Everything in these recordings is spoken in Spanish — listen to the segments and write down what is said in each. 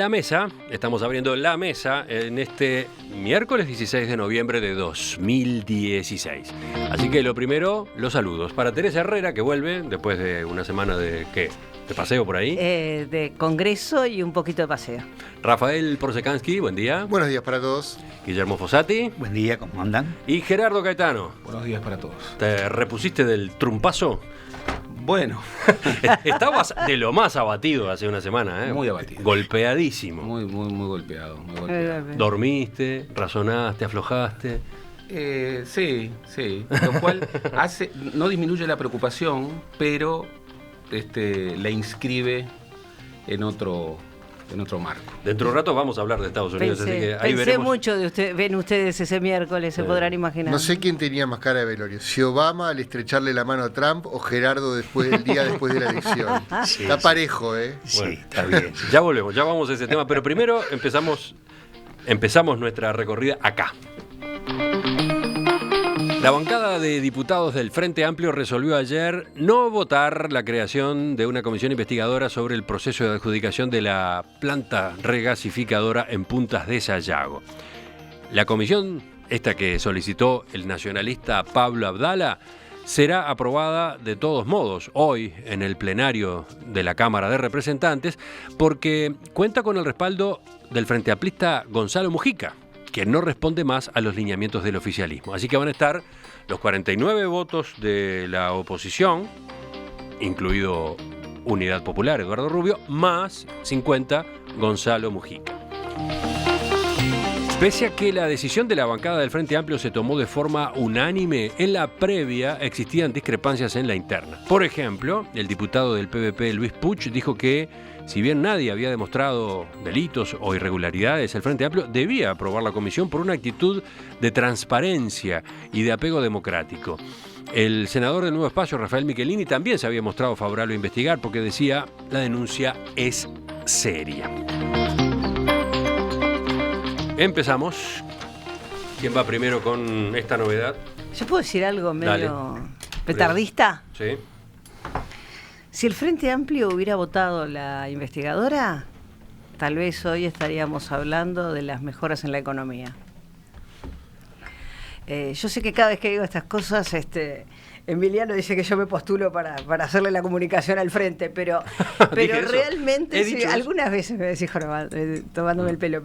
la mesa, estamos abriendo la mesa en este miércoles 16 de noviembre de 2016. Así que lo primero, los saludos. Para Teresa Herrera, que vuelve después de una semana de, ¿qué? ¿De paseo por ahí? De congreso y un poquito de paseo. Rafael Porsekansky, buen día. Buenos días para todos. Guillermo Fossati. Buen día, ¿cómo andan? Y Gerardo Caetano. Buenos días para todos. ¿Te repusiste del trumpazo? Bueno. Estabas de lo más abatido hace una semana, ¿eh? Muy abatido. Golpeadísimo. Muy golpeado. ¿Dormiste? ¿Razonaste? ¿Aflojaste? Sí. Lo cual no disminuye la preocupación, pero la inscribe en otro marco. Dentro de un rato vamos a hablar de Estados Unidos, así que ahí Pensé veremos. mucho de usted, ven ustedes ese miércoles, se podrán imaginar. No sé quién tenía más cara de velorio, si Obama al estrecharle la mano a Trump o Gerardo después del día después de la elección. Sí, está parejo, ¿eh? Bueno, sí, está bien. Ya volvemos, ya vamos a ese tema, pero primero empezamos nuestra recorrida acá. La bancada de diputados del Frente Amplio resolvió ayer no votar la creación de una comisión investigadora sobre el proceso de adjudicación de la planta regasificadora en Puntas de Sayago. La comisión, esta que solicitó el nacionalista Pablo Abdala, será aprobada de todos modos hoy en el plenario de la Cámara de Representantes porque cuenta con el respaldo del frente amplista Gonzalo Mujica, que no responde más a los lineamientos del oficialismo. Así que van a estar los 49 votos de la oposición, incluido Unidad Popular, Eduardo Rubio, más 50 Gonzalo Mujica. Pese a que la decisión de la bancada del Frente Amplio se tomó de forma unánime, en la previa existían discrepancias en la interna. Por ejemplo, el diputado del PVP, Luis Puch, dijo que si bien nadie había demostrado delitos o irregularidades, el Frente Amplio debía aprobar la comisión por una actitud de transparencia y de apego democrático. El senador del Nuevo Espacio, Rafael Michelini, también se había mostrado favorable a investigar porque decía la denuncia es seria. Empezamos. ¿Quién va primero con esta novedad? ¿Yo puedo decir algo medio petardista? Sí. Si el Frente Amplio hubiera votado la investigadora, tal vez hoy estaríamos hablando de las mejoras en la economía. Yo sé que cada vez que digo estas cosas, Emiliano dice que yo me postulo para hacerle la comunicación al Frente, pero realmente, sí, algunas veces me decís tomándome el pelo,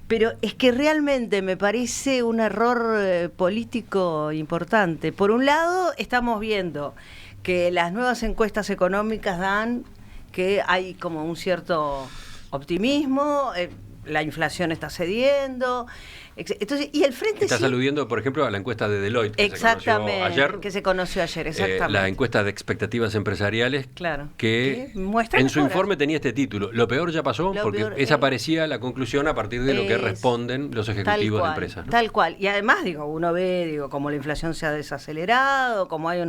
pero es que realmente me parece un error político importante. Por un lado, estamos viendo que las nuevas encuestas económicas dan que hay como un cierto optimismo, la inflación está cediendo. Entonces, y el Frente Estás aludiendo, por ejemplo, a la encuesta de Deloitte que se conoció ayer, exactamente. La encuesta de expectativas empresariales, claro, que en su informe tenía este título. Lo peor ya pasó, porque esa parecía la conclusión a partir de lo que responden los ejecutivos de empresas, ¿no? Tal cual. Y además, uno ve, cómo la inflación se ha desacelerado, cómo hay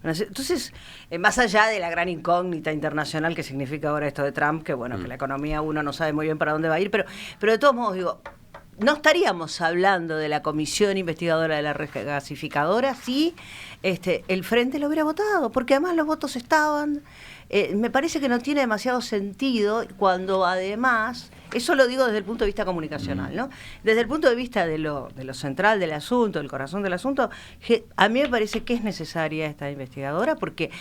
entonces, más allá de la gran incógnita internacional que significa ahora esto de Trump, que que la economía uno no sabe muy bien para dónde va a ir, pero de todos modos, no estaríamos hablando de la comisión investigadora de la regasificadora si el Frente lo hubiera votado, porque además los votos estaban. Me parece que no tiene demasiado sentido cuando además, eso lo digo desde el punto de vista comunicacional, ¿no? Desde el punto de vista de lo central del asunto, del corazón del asunto, a mí me parece que es necesaria esta investigadora porque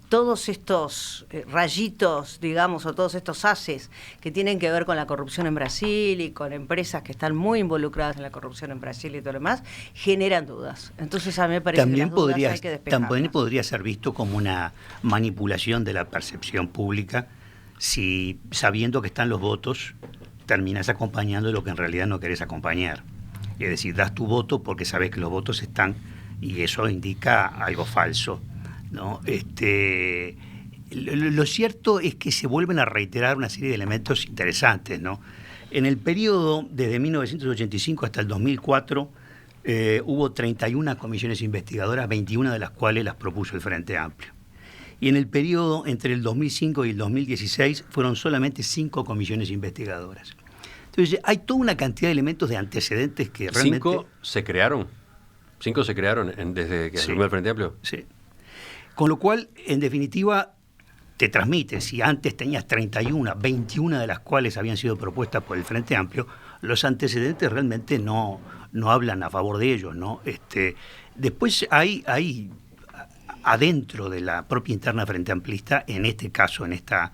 todos estos rayitos, o todos estos haces que tienen que ver con la corrupción en Brasil y con empresas que están muy involucradas en la corrupción en Brasil y todo lo demás, generan dudas. Entonces a mí me parece que las dudas hay que despejarlas. También podría ser visto como una manipulación de la percepción pública si, sabiendo que están los votos, terminas acompañando lo que en realidad no querés acompañar. Es decir, das tu voto porque sabes que los votos están y eso indica algo falso, ¿no? Lo cierto es que se vuelven a reiterar una serie de elementos interesantes, ¿no? En el periodo desde 1985 hasta el 2004 hubo 31 comisiones investigadoras, 21 de las cuales las propuso el Frente Amplio. Y en el periodo entre el 2005 y el 2016 fueron solamente 5 comisiones investigadoras. Entonces hay toda una cantidad de elementos de antecedentes que realmente... 5 se crearon. 5 se crearon desde que asumió el Frente Amplio. Sí. Con lo cual, en definitiva, te transmite, si antes tenías 31, 21 de las cuales habían sido propuestas por el Frente Amplio, los antecedentes realmente no hablan a favor de ellos, ¿no? Después hay adentro de la propia interna Frente Amplista, en este caso, en esta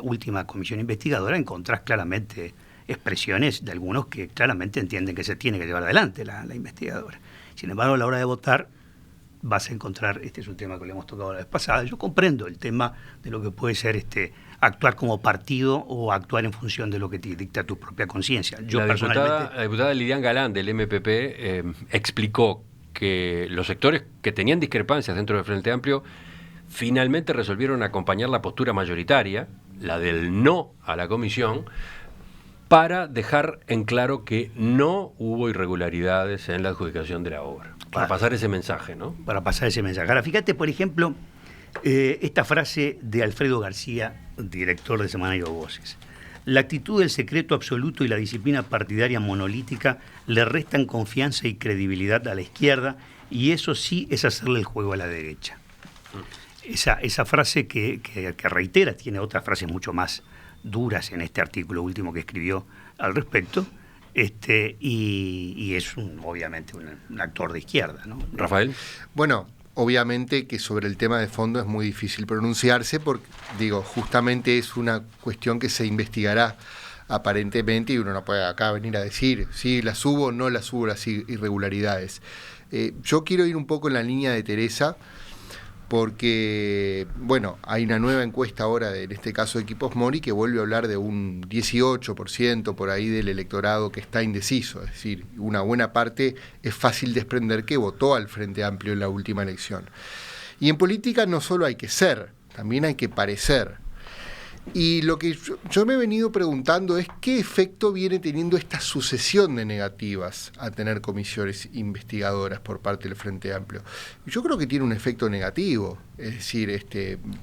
última comisión investigadora, encontrás claramente expresiones de algunos que claramente entienden que se tiene que llevar adelante la investigadora. Sin embargo, a la hora de votar vas a encontrar, este es un tema que le hemos tocado la vez pasada, yo comprendo el tema de lo que puede ser actuar como partido o actuar en función de lo que te dicta tu propia conciencia. La diputada Lilian Galán del MPP explicó que los sectores que tenían discrepancias dentro del Frente Amplio finalmente resolvieron acompañar la postura mayoritaria, la del no a la comisión, para dejar en claro que no hubo irregularidades en la adjudicación de la obra. Para pasar ese mensaje, ¿no? Para pasar ese mensaje. Ahora, fíjate, por ejemplo, esta frase de Alfredo García, director de Semanario Voces. La actitud del secreto absoluto y la disciplina partidaria monolítica le restan confianza y credibilidad a la izquierda, y eso sí es hacerle el juego a la derecha. Esa frase que reitera, tiene otras frases mucho más duras en este artículo último que escribió al respecto, y es obviamente un actor de izquierda, ¿no? Rafael. Bueno, obviamente que sobre el tema de fondo es muy difícil pronunciarse porque, justamente es una cuestión que se investigará aparentemente y uno no puede acá venir a decir si las hubo o no las hubo las irregularidades. Yo quiero ir un poco en la línea de Teresa porque, hay una nueva encuesta ahora, en este caso de Equipos Mori, que vuelve a hablar de un 18% por ahí del electorado que está indeciso. Es decir, una buena parte es fácil desprender que votó al Frente Amplio en la última elección. Y en política no solo hay que ser, también hay que parecer. Y lo que yo me he venido preguntando es qué efecto viene teniendo esta sucesión de negativas a tener comisiones investigadoras por parte del Frente Amplio. Yo creo que tiene un efecto negativo, es decir,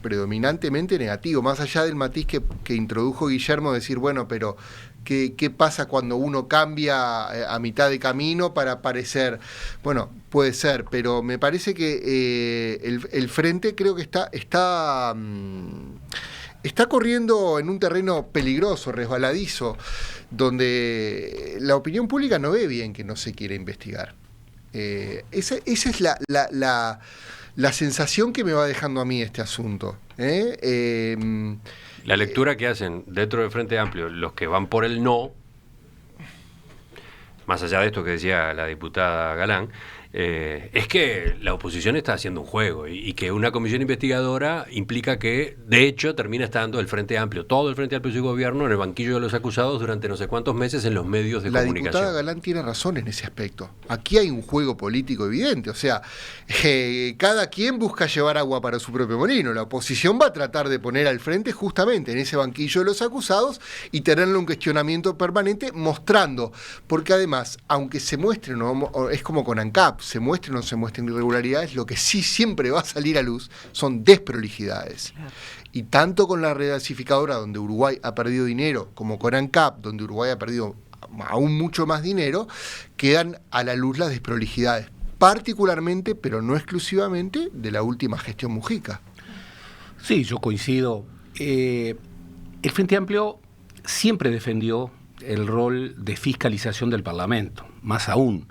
predominantemente negativo, más allá del matiz que introdujo Guillermo, decir, pero ¿qué pasa cuando uno cambia a mitad de camino para parecer? Bueno, puede ser, pero me parece que el Frente creo que está corriendo en un terreno peligroso, resbaladizo, donde la opinión pública no ve bien que no se quiere investigar. Esa es la sensación que me va dejando a mí este asunto. La lectura que hacen dentro del Frente Amplio los que van por el no, más allá de esto que decía la diputada Galán, es que la oposición está haciendo un juego y que una comisión investigadora implica que, de hecho, termina estando el Frente Amplio, todo el Frente Amplio y su gobierno en el banquillo de los acusados durante no sé cuántos meses en los medios de comunicación. La diputada Galán tiene razón en ese aspecto. Aquí hay un juego político evidente, o sea, cada quien busca llevar agua para su propio molino. La oposición va a tratar de poner al Frente justamente en ese banquillo de los acusados y tenerle un cuestionamiento permanente mostrando, porque además, aunque se muestren, es como con ANCAP, se muestren o no se muestren irregularidades, lo que sí siempre va a salir a luz son desprolijidades. Claro. Y tanto con la regasificadora, donde Uruguay ha perdido dinero, como con ANCAP, donde Uruguay ha perdido aún mucho más dinero, quedan a la luz las desprolijidades, particularmente, pero no exclusivamente, de la última gestión Mujica. Sí, yo coincido. El Frente Amplio siempre defendió el rol de fiscalización del Parlamento, más aún.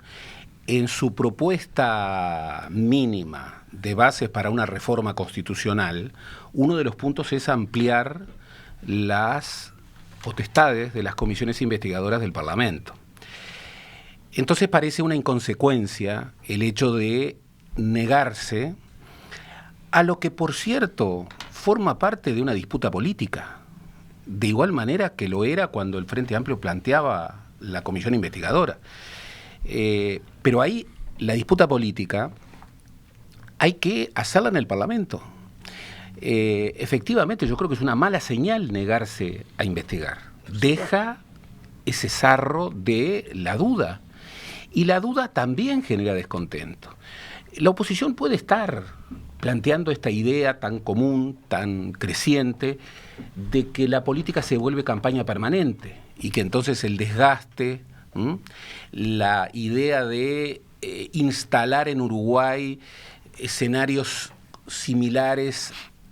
En su propuesta mínima de bases para una reforma constitucional, uno de los puntos es ampliar las potestades de las comisiones investigadoras del Parlamento. Entonces parece una inconsecuencia el hecho de negarse a lo que, por cierto, forma parte de una disputa política, de igual manera que lo era cuando el Frente Amplio planteaba la comisión investigadora. Pero ahí la disputa política hay que hacerla en el Parlamento. Efectivamente, yo creo que es una mala señal negarse a investigar. Deja ese sarro de la duda. Y la duda también genera descontento. La oposición puede estar planteando esta idea tan común, tan creciente, de que la política se vuelve campaña permanente y que entonces el desgaste, la idea de instalar en Uruguay escenarios similares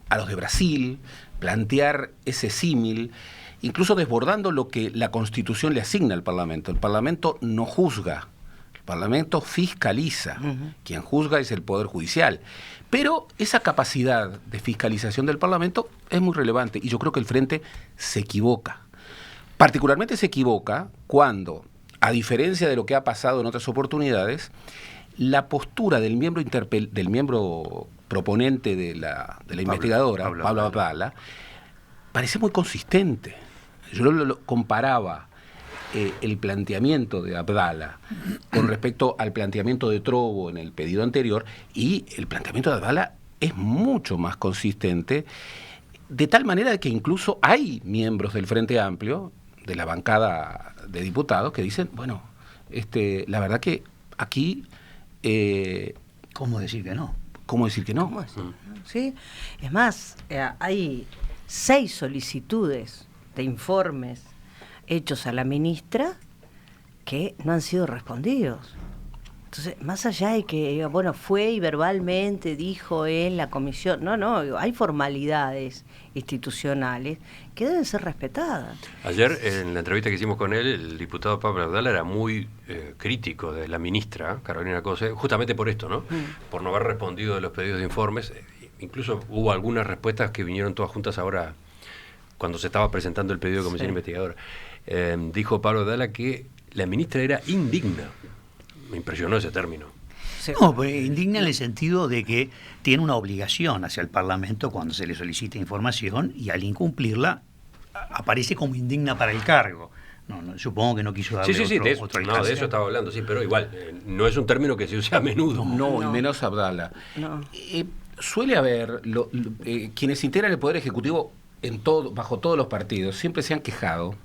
a los de Brasil, plantear ese símil, incluso desbordando lo que la Constitución le asigna al Parlamento. El Parlamento no juzga, el Parlamento fiscaliza. Quien juzga es el Poder Judicial. Pero esa capacidad de fiscalización del Parlamento es muy relevante y yo creo que el Frente se equivoca. Particularmente se equivoca cuando, a diferencia de lo que ha pasado en otras oportunidades, la postura del miembro proponente de la investigadora, Pablo Abdala, parece muy consistente. Yo lo comparaba el planteamiento de Abdala con respecto al planteamiento de Trovo en el pedido anterior, y el planteamiento de Abdala es mucho más consistente, de tal manera que incluso hay miembros del Frente Amplio, de la bancada de diputados, que dicen, bueno, la verdad que aquí... ¿Cómo decir que no? ¿Cómo decir que no? ¿Cómo decir? ¿Sí? Es más, hay 6 solicitudes de informes hechos a la ministra que no han sido respondidos. Entonces, más allá de que, bueno, fue y verbalmente dijo en la comisión, no, hay formalidades institucionales que deben ser respetadas. Ayer, en la entrevista que hicimos con él, el diputado Pablo Abdala era muy crítico de la ministra, Carolina Cose, justamente por esto, ¿no? Por no haber respondido de los pedidos de informes. Incluso hubo algunas respuestas que vinieron todas juntas ahora, cuando se estaba presentando el pedido de comisión investigadora. Dijo Pablo Abdala que la ministra era indigna. Me impresionó ese término. No, pues indigna en el sentido de que tiene una obligación hacia el Parlamento cuando se le solicita información, y al incumplirla aparece como indigna para el cargo. No, supongo que no quiso darle otro no, de eso estaba hablando, sí, pero igual, no es un término que se use a menudo. No, y menos Abdala. No. Suele haber, quienes integran el Poder Ejecutivo bajo todos los partidos, siempre se han quejado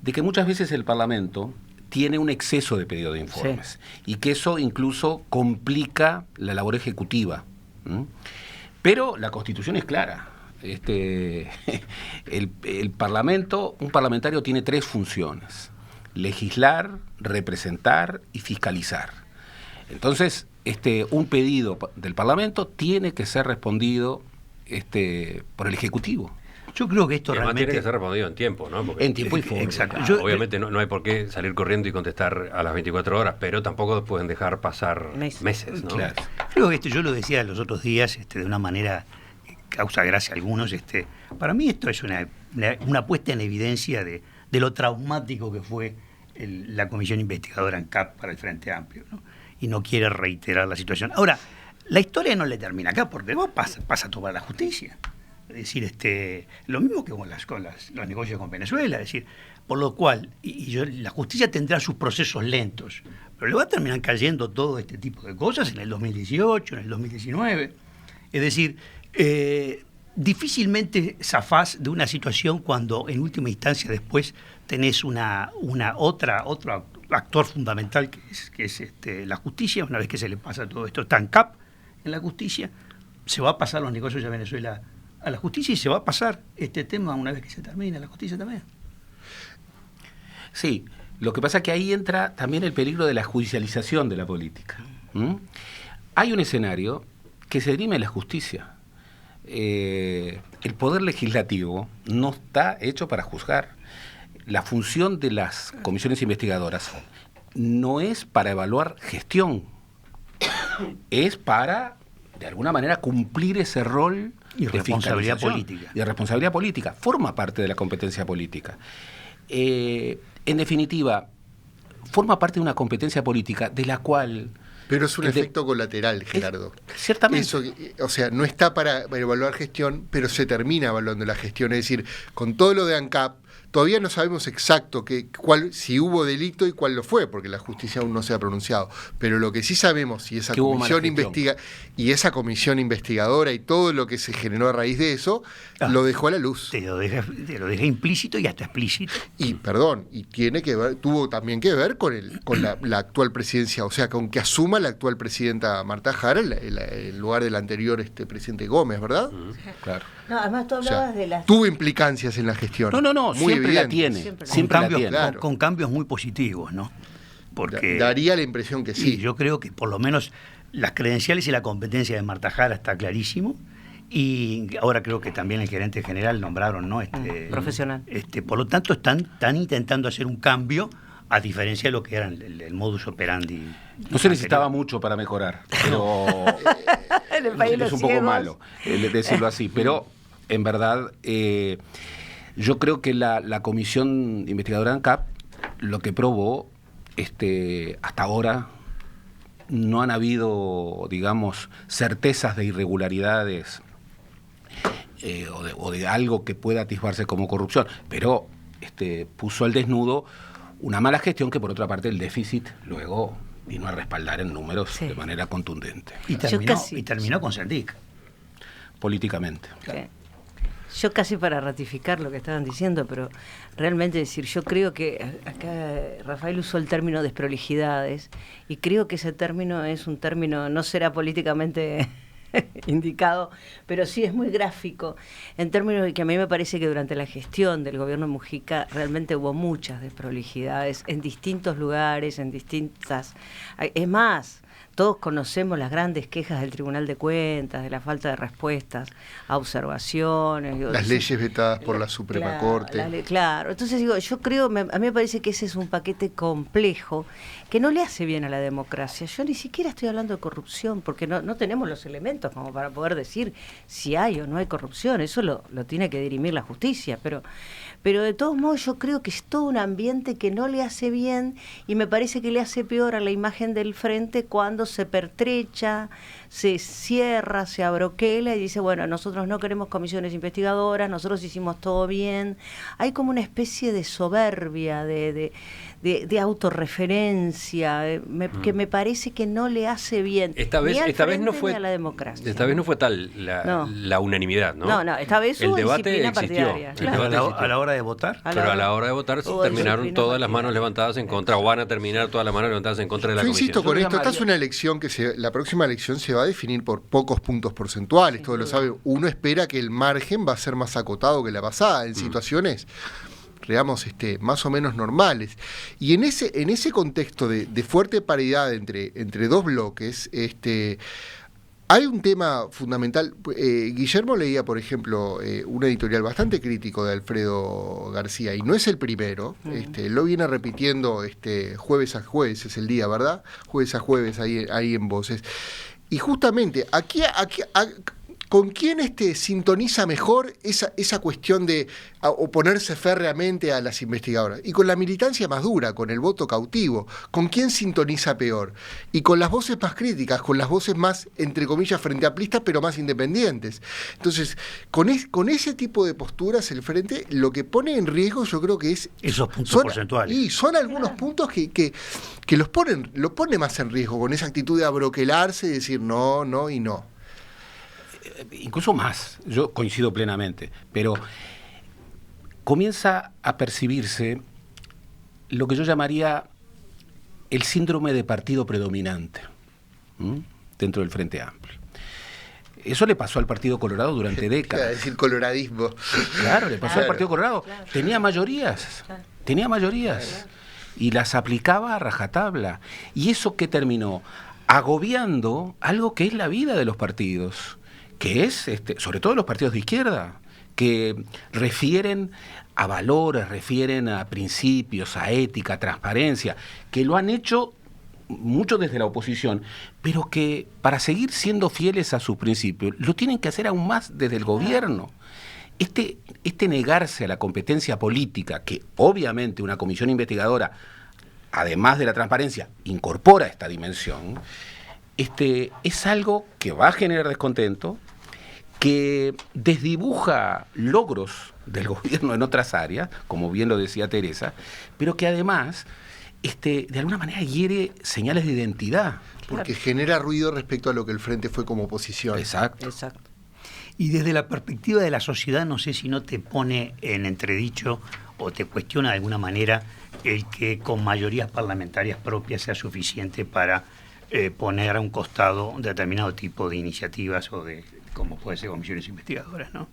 de que muchas veces el Parlamento tiene un exceso de pedido de informes, y que eso incluso complica la labor ejecutiva. Pero la Constitución es clara. El Parlamento, un parlamentario tiene 3 funciones: legislar, representar y fiscalizar. Entonces, un pedido del Parlamento tiene que ser respondido por el Ejecutivo. Yo creo que esto realmente... tiene que ser respondido en tiempo, ¿no? Porque, en tiempo y forma. Exacto. Obviamente no hay por qué salir corriendo y contestar a las 24 horas, pero tampoco pueden dejar pasar meses, ¿no? Claro. Creo que yo lo decía los otros días de una manera que causa gracia a algunos. Para mí esto es una puesta en evidencia de lo traumático que fue la comisión investigadora ANCAP para el Frente Amplio, ¿no? Y no quiere reiterar la situación. Ahora, la historia no le termina acá, porque luego pasa a tomar la justicia. Es decir, lo mismo que con los negocios con Venezuela, es decir, por lo cual la justicia tendrá sus procesos lentos, pero le va a terminar cayendo todo este tipo de cosas en el 2018, en el 2019. Es decir, difícilmente zafás de una situación cuando en última instancia después tenés otro actor fundamental que es la justicia. Una vez que se le pasa todo esto, está ANCAP en la justicia, se va a pasar los negocios de Venezuela a la justicia, y se va a pasar este tema una vez que se termine la justicia también. Sí, lo que pasa es que ahí entra también el peligro de la judicialización de la política. Hay un escenario que se dirime en la justicia. El poder legislativo no está hecho para juzgar. La función de las comisiones investigadoras no es para evaluar gestión, es para, de alguna manera, cumplir ese rol y responsabilidad política. Y de responsabilidad política. Forma parte de la competencia política. En definitiva, forma parte de una competencia política de la cual... Pero es un efecto colateral, Gerardo. Ciertamente. Eso, o sea, no está para evaluar gestión, pero se termina evaluando la gestión. Es decir, con todo lo de ANCAP, todavía no sabemos exacto si hubo delito y cuál lo fue, porque la justicia aún no se ha pronunciado. Pero lo que sí sabemos, si esa comisión comisión investigadora y todo lo que se generó a raíz de eso, lo dejó a la luz. Te lo deja implícito y hasta explícito. Y tuvo también que ver con la actual presidencia, o sea, con que asuma la actual presidenta Marta Jara el lugar del anterior presidente Gómez, ¿verdad? Claro. No, además tú hablabas de las... Tuvo implicancias en la gestión. No, muy siempre la evidente. tiene. Con cambios muy positivos, ¿no? Porque daría la impresión que sí. Yo creo que por lo menos las credenciales y la competencia de Marta Jara está clarísimo, Y ahora creo que también el gerente general nombraron, ¿no? Profesional. Por lo tanto, están intentando hacer un cambio, a diferencia de lo que era el modus operandi. No se necesitaba mucho para mejorar, pero En el país de es los un poco ciegos. malo decirlo así. Pero, en verdad, yo creo que la comisión investigadora ANCAP lo que probó, hasta ahora, no han habido, digamos, certezas de irregularidades o de algo que pueda atisbarse como corrupción, pero puso al desnudo una mala gestión que, por otra parte, el déficit luego vino a respaldar en números de manera contundente. Y terminó con Sendic. Políticamente. Sí. Yo casi para ratificar lo que estaban diciendo, pero realmente decir, yo creo que acá Rafael usó el término desprolijidades y creo que ese término es un término, no será políticamente indicado, pero sí es muy gráfico, en términos de que a mí me parece que durante la gestión del gobierno de Mujica realmente hubo muchas desprolijidades en distintos lugares, en distintas... Es más, todos conocemos las grandes quejas del Tribunal de Cuentas, de la falta de respuestas a observaciones. Las leyes vetadas por la Suprema Corte. Claro, entonces digo, yo creo, a mí me parece que ese es un paquete complejo que no le hace bien a la democracia. Yo ni siquiera estoy hablando de corrupción, porque no tenemos los elementos como para poder decir si hay o no hay corrupción. Eso lo tiene que dirimir la justicia, pero de todos modos yo creo que es todo un ambiente que no le hace bien y me parece que le hace peor a la imagen del frente cuando se pertrecha, se cierra, se abroquela y dice, bueno, nosotros no queremos comisiones investigadoras, nosotros hicimos todo bien. Hay como una especie de soberbia, de autorreferencia, que me parece que no le hace bien Esta vez no fue ni a la democracia. Esta vez no fue tal la unanimidad, ¿no? No, esta vez el hubo debate disciplina existió. partidaria. El Claro. debate existió. A la hora de votar. Pero a la hora de votar Hubo terminaron disciplina todas las manos partidaria. levantadas en contra, o van a terminar todas las manos levantadas en contra de la Yo comisión. insisto con Yo esto, esta llamaría- es una elección que la próxima elección se va a definir por pocos puntos porcentuales, todos lo saben. Uno espera que el margen va a ser más acotado que la pasada, en situaciones, digamos, más o menos normales. Y en ese contexto de fuerte paridad entre dos bloques, hay un tema fundamental. Guillermo leía, por ejemplo, un editorial bastante crítico de Alfredo García, y no es el primero, lo viene repitiendo jueves a jueves, es el día, ¿verdad? Jueves a jueves, ahí en Voces. Y justamente, ¿con quién sintoniza mejor esa cuestión de oponerse férreamente a las investigadoras? Y con la militancia más dura, con el voto cautivo. ¿Con quién sintoniza peor? Y con las voces más críticas, con las voces más, entre comillas, frente amplistas, pero más independientes. Entonces, con ese tipo de posturas, el Frente lo que pone en riesgo, yo creo que es... Esos puntos porcentuales. Y son algunos puntos que lo pone más en riesgo, con esa actitud de abroquelarse y decir no, no y no. Incluso más, yo coincido plenamente, pero comienza a percibirse lo que yo llamaría el síndrome de partido predominante dentro del Frente Amplio. Eso le pasó al Partido Colorado durante décadas. Es decir, coloradismo. Claro, le pasó al Partido Colorado. Tenía mayorías, y las aplicaba a rajatabla. ¿Y eso qué terminó? Agobiando algo que es la vida de los partidos, que es, sobre todo los partidos de izquierda, que refieren a valores, refieren a principios, a ética, a transparencia, que lo han hecho mucho desde la oposición, pero que para seguir siendo fieles a sus principios, lo tienen que hacer aún más desde el gobierno. Este negarse a la competencia política, que obviamente una comisión investigadora, además de la transparencia, incorpora esta dimensión, es algo que va a generar descontento, que desdibuja logros del gobierno en otras áreas, como bien lo decía Teresa, pero que además, de alguna manera hiere señales de identidad. Porque genera ruido respecto a lo que el Frente fue como oposición. Exacto. Y desde la perspectiva de la sociedad, no sé si no te pone en entredicho o te cuestiona de alguna manera el que con mayorías parlamentarias propias sea suficiente para poner a un costado determinado tipo de iniciativas o de, como puede ser, comisiones investigadoras, ¿no?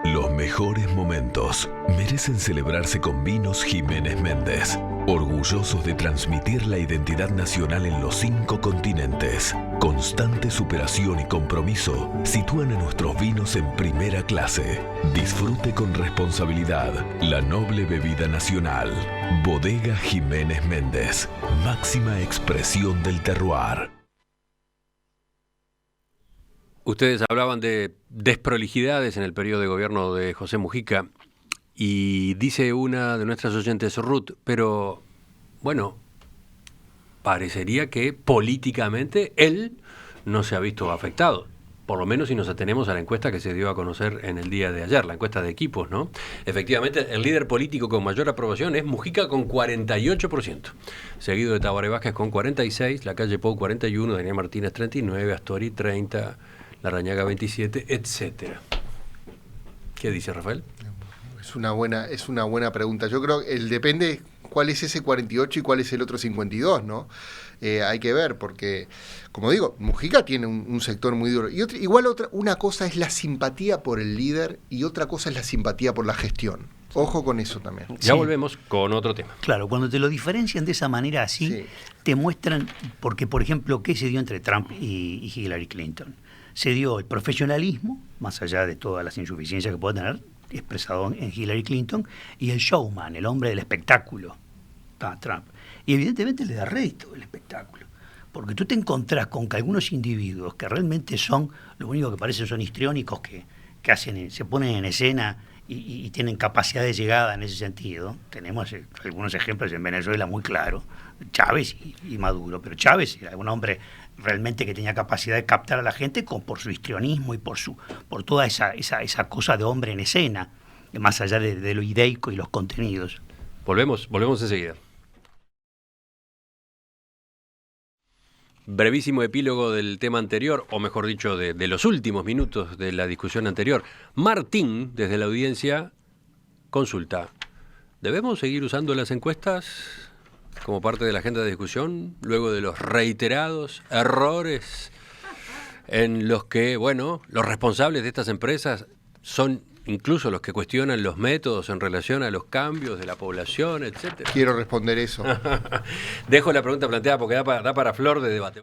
Los mejores momentos merecen celebrarse con Vinos Jiménez Méndez. Orgullosos de transmitir la identidad nacional en los 5 continentes. Constante superación y compromiso sitúan a nuestros vinos en primera clase. Disfrute con responsabilidad la noble bebida nacional. Bodega Jiménez Méndez. Máxima expresión del terroir. Ustedes hablaban de desprolijidades en el periodo de gobierno de José Mujica. Y dice una de nuestras oyentes, Ruth, pero bueno, parecería que políticamente él no se ha visto afectado, por lo menos si nos atenemos a la encuesta que se dio a conocer en el día de ayer, la encuesta de Equipos, ¿no? Efectivamente, el líder político con mayor aprobación es Mujica con 48%, seguido de Tabaré Vázquez con 46%, Lacalle Pou 41%, Daniel Martínez 39%, Astori 30%, Larrañaga 27%, etcétera. ¿Qué dice Rafael? Es una buena pregunta. Yo creo que depende cuál es ese 48 y cuál es el otro 52, ¿no? Hay que ver, porque, como digo, Mujica tiene un sector muy duro. Y una cosa es la simpatía por el líder y otra cosa es la simpatía por la gestión. Ojo con eso también. Ya volvemos con otro tema. Claro, cuando te lo diferencian de esa manera así, sí, te muestran, porque por ejemplo, ¿qué se dio entre Trump y Hillary Clinton? Se dio el profesionalismo, más allá de todas las insuficiencias que puede tener, expresado en Hillary Clinton, y el showman, el hombre del espectáculo, Trump. Y evidentemente le da rédito el espectáculo, porque tú te encontrás con que algunos individuos que realmente son, lo único que parecen son histriónicos que hacen, se ponen en escena y tienen capacidad de llegada en ese sentido. Tenemos algunos ejemplos en Venezuela muy claros, Chávez y Maduro, pero Chávez era un hombre realmente que tenía capacidad de captar a la gente por su histrionismo y por toda esa cosa de hombre en escena, más allá de lo ideico y los contenidos. Volvemos enseguida. Brevísimo epílogo del tema anterior, o mejor dicho, de los últimos minutos de la discusión anterior. Martín, desde la audiencia, consulta: ¿debemos seguir usando las encuestas como parte de la agenda de discusión, luego de los reiterados errores en los que, bueno, los responsables de estas empresas son incluso los que cuestionan los métodos en relación a los cambios de la población, etcétera? Quiero responder eso. Dejo la pregunta planteada porque da para flor de debate.